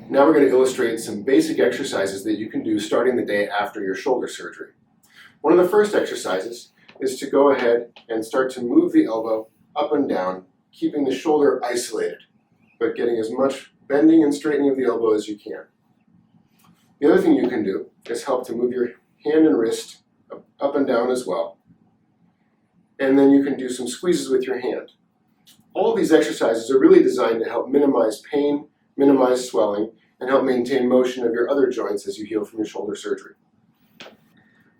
Now we're going to illustrate some basic exercises that you can do starting the day after your shoulder surgery. One of the first exercises is to go ahead and start to move the elbow up and down, keeping the shoulder isolated, but getting as much bending and straightening of the elbow as you can. The other thing you can do is help to move your hand and wrist up and down as well. And then you can do some squeezes with your hand. All of these exercises are really designed to help minimize pain, minimize swelling, and help maintain motion of your other joints as you heal from your shoulder surgery.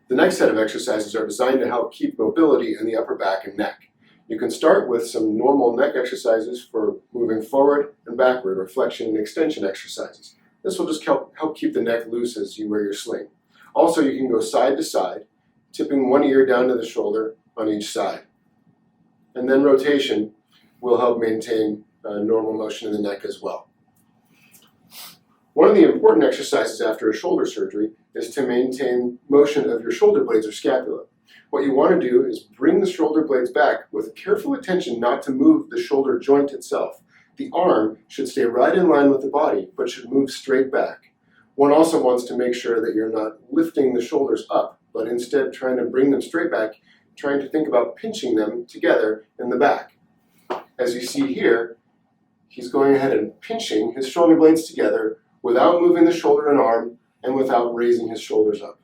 The next set of exercises are designed to help keep mobility in the upper back and neck. You can start with some normal neck exercises for moving forward and backward, or flexion and extension exercises. This will just help keep the neck loose as you wear your sling. Also, you can go side to side, tipping one ear down to the shoulder on each side. And then rotation will help maintain normal motion in the neck as well. One of the important exercises after a shoulder surgery is to maintain motion of your shoulder blades or scapula. What you want to do is bring the shoulder blades back with careful attention not to move the shoulder joint itself. The arm should stay right in line with the body, but should move straight back. One also wants to make sure that you're not lifting the shoulders up, but instead trying to bring them straight back, trying to think about pinching them together in the back. As you see here, he's going ahead and pinching his shoulder blades together without moving the shoulder and arm and without raising his shoulders up.